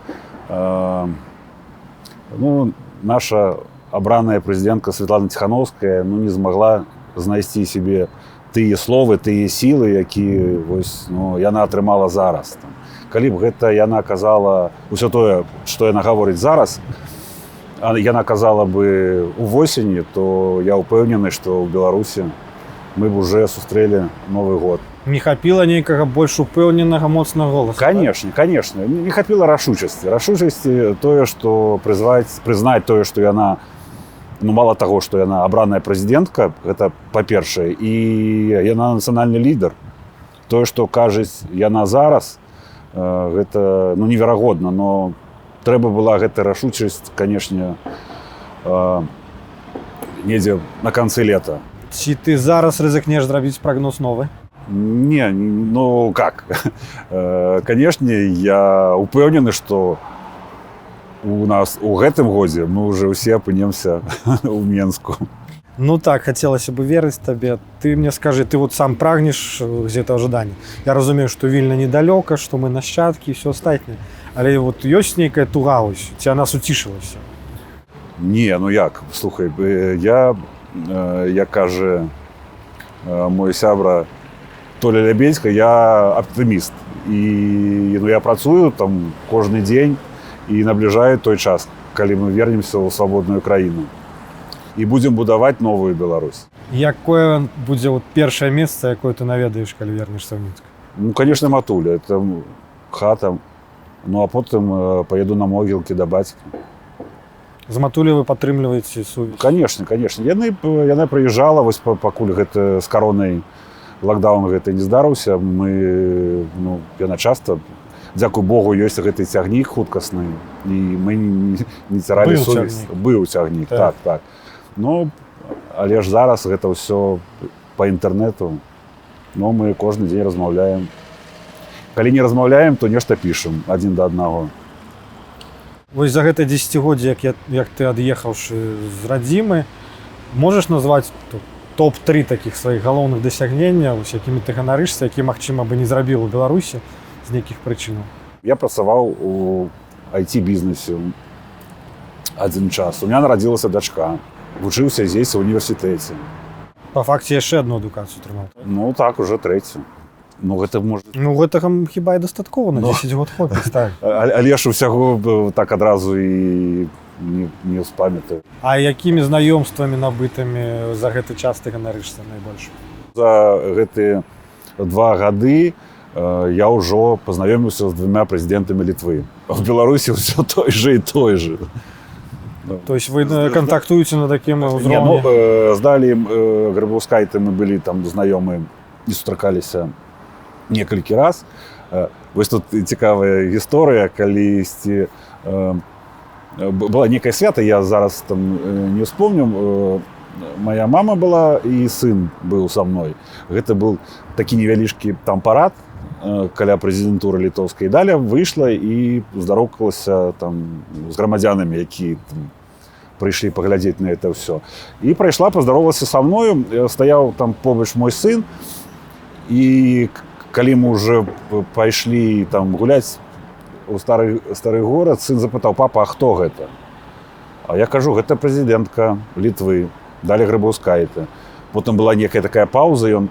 ну, наша абраная прэзідэнтка Светлана Ціхановская, ну, не змагла знайсці сябе тыя словы, тыя сілы, якія вось, ну, яна атрымала зараз. Там. Калі б гэта яна казала ўсё тое, што яна гаворыць зараз, яна казала бы у восені, то я ўпэўнены, што ў Беларусі мы б уже сустрэлі Новы год. Не хапіла нейкага больш упэўненага моцнага голаса? Конечно. Не хапіла рашучасці. Рашучасці тое, што прызнаць тое, што яна, ну, мала таго, што яна абраная прэзідэнтка, гэта па-першае, і яна нацыянальны лідар. Тое, што кажуць яна зараз, гэта, ну, неверагодна, но трэба была гэта рашучасць, канешне, недзе на канцы лета. Ці ты зараз рызыкнеш зрабіць прагноз новы? Не, ну как? Канешне, я упэўнены, што у нас у гэтым годзе мы уже ўсе апынемся ў Менску. Ну так, хацелася бы верыць табе. Ты мне скажы, ты вот сам прагнеш где-то ожидання? Я разумею, што Вільня недалёка, што мы нашчадкі і ўсё астатняе. Але вот ёсць нейкая туга, ці яна суцішылася? Не, ну як? Слухай, як кажа мой сябра Толя Лябедька, я аптыміст. І ну, я працую там кожны дзень і набліжаю той час, калі мы вернемся ў свабодную краіну. І будзем будаваць новую Беларусь. Якое будзе вот першае месца, якое ты наведаеш, калі вернешся ў Мінск? Ну, конечно, матуля. Это хата. Ну, а потым поеду на могілкі да бацькі. З матуляй вы падтрымліваеце сувязь? Конечно. Яна прыязджала, вось пакуль гэта з каронай лакдаун гэта не здарыўся. Ну, яна часта, дзякуй Богу, ёсць гэты цягнік хуткасны, і мы не цяралі сувязь. Быў цягнік, так. Ну, але ж зараз гэта ўсё па інтэрнэту. Ну, мы кожны дзень размаўляем. Калі не размаўляем, то нешта пішам адзін да аднаго. Вось за гэта дзесяцігоддзе, як ты ад'ехаўшы з радзімы, можаш назваць топ-3 такіх сваіх галоўных дасягненняў, з якімі ты ганарышся, які, магчыма, бы не зрабіў у Беларусі з нейкіх прычынаў? Я працаваў у IT-бізнесе адзін час. У меня нарадзілася дачка. Вучыўся здесь у універсітэце. Па факце яшчэ адну адукацыю атрымаў? Ну так, уже трэцю. Ну гэта можна... Ну гэтага хіба і дастаткова на 10 год хопіць, так. Але ж усяго так адразу і не ўспамятаю. А якімі знаёмствамі набытымі за гэты час ты ганарышся найбольш? За гэтыя 2 гады я ўжо пазнаёміўся з 2 прэзідэнтамі Літвы. В Беларусі ўсё той же і той же. То есть вы контактуеце на такім узроўні? Ну, з Даліем Грабаўскайтай мы былі там знаёмы і сустракаліся некалькі раз. Вось тут цікавая гісторыя, калісьці была некая свята, я зараз там не вспомню. Моя мама была і сын быў са мной. Гэта был такі невялічкі там парад каля прэзідэнтуры літоўскай. Далее выйшла і здароўкалася там з грамадзянамі, які там прыйшлі паглядзець на это ўсё. І прайшла, паздаровалася са мною, стаяў там побач мой сын. І калі мы уже пайшлі там гуляць у стары горад, сын запытаў: папа, а хто гэта? А я кажу: гэта прэзідэнтка Літвы, Даля Грыбаўскайта. Потым была некая такая пауза, і ён: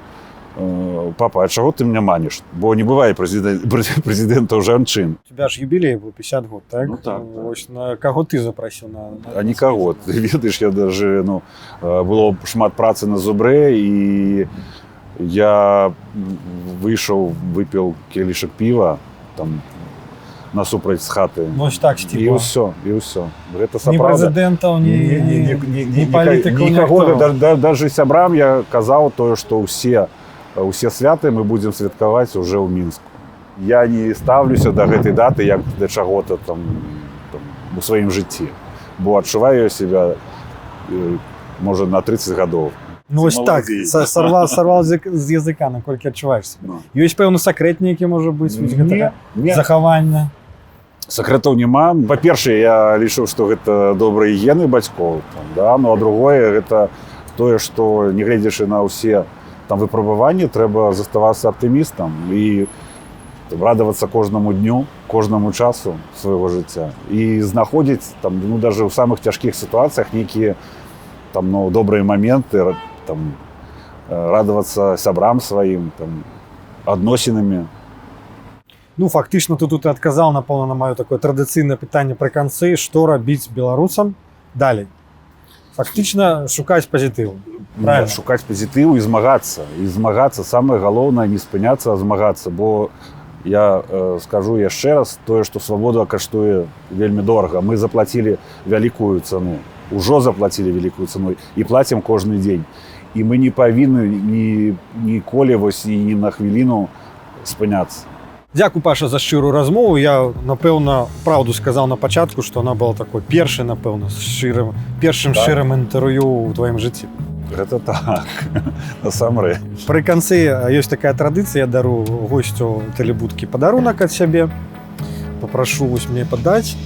папа, а чаго ты меня маниш? Бо не бывае прэзідэнтаў жанчын. У тебя ж юбилей был 50 год, так? Ну так. Вось на кого ты запросил? А нікаго. Ты ведаеш, я даже, было шмат працы на зубрэ, і я выйшаў, выпіў келішак піва там насупраць з хаты. Вось так, І ўсё. Гэта Ні сапраўда. прэзідэнтаў, ні палітыкаў, Нікаго, даже сябрам я казаў тое, што ўсе святы мы будзем святкаваць уже ў Мінску. Я не ставлюся да гэтай даты як да чаго-то там у сваім жыцці, бо адчуваю себя, можа, на 30 гадоў. Ну вось так, сорвал з языка, наколькі адчуваешся. Ёсць пэўны сакрэт нейкі, можа быць, захавання? Сакрэтаў няма. Па-першае, я лічу, што гэта добрыя гены бацькоў, да? Ну а другое, гэта тое, што, нягледзячы на ўсе там выпрабаванні, трэба заставацца аптымістам і радавацца кожнаму дню, кожнаму часу свайго жыцця і знаходзіць там, даже ў самых цяжкіх сітуацыях нейкія там, добрыя моменты, там, радавацца сябрам сваім, там, адносінамі. Ну, фактычна ты тут адказаў, напэўна, на маё такое традыцыйнае пытанне пры канцы, што рабіць беларусам далей. Фактычна шукаць пазітыву. Правильно? Шукаць пазітыў і змагацца. І змагацца, самае галоўнае, не спыняцца, а змагацца. Бо я скажу яшчэ раз, тое, што свабода каштуе вельмі дорага. Мы заплацілі вялікую цану. Ужо заплацілі вялікую цану і плацім кожны дзень. І мы не павінны ніколі вось і ні на хвіліну спыняцца. Дзякуй, Паша, за шчырую размову. Я, напэўна, праўду сказаў на пачатку, што она была такой першай, напэўна, першым шчырым інтэрв'ю ў тваім жыцці. Гэта так, насамрэч. Пры канцы ёсць такая традыцыя, я дару госцю тэлебудкі падарунак ад сябе. Папрашу вось мне падаць.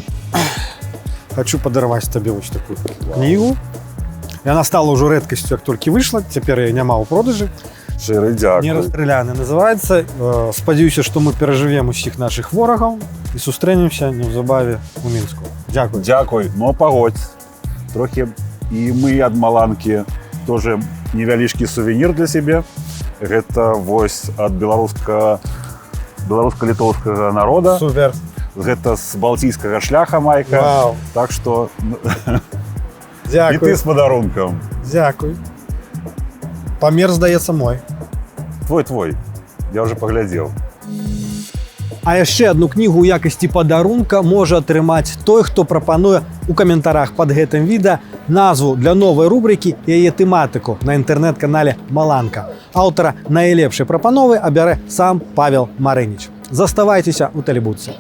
Хочу падарваць табе вось такую кнігу. Яна стала ўжо рэдкасцю, як толькі выйшла, цяпер яе няма ў продажы. Шчыры дзякуй. Не расстраляны называецца. Спадзяюся, што мы перажывем усіх нашых ворагаў і сустрэнемся неўзабаве ў Мінску. Дзякуй. Дзякуй. Ну, пагодь. Трохі і мы ад Маланкі тоже невялічкі сувенір для сябе. Гэта вось ад беларуска-літоўскага народа. Супер. Гэта з балтійскага шляха майка. Вау. Так што Дзякуй. і ты з падарункам. Дзякуй. Памер, здаецца, мой. Твой. Я ўжо паглядзеў. А яшчэ адну кнігу ў якасці падарунка можа атрымаць той, хто прапануе ў каментарах пад гэтым відэа назву для новай рубрыкі і яе тэматыку на інтэрнэт-канале Маланка. Аўтара найлепшай прапановы абярэ сам Павел Марыніч. Заставайцеся ў тэлебудцы.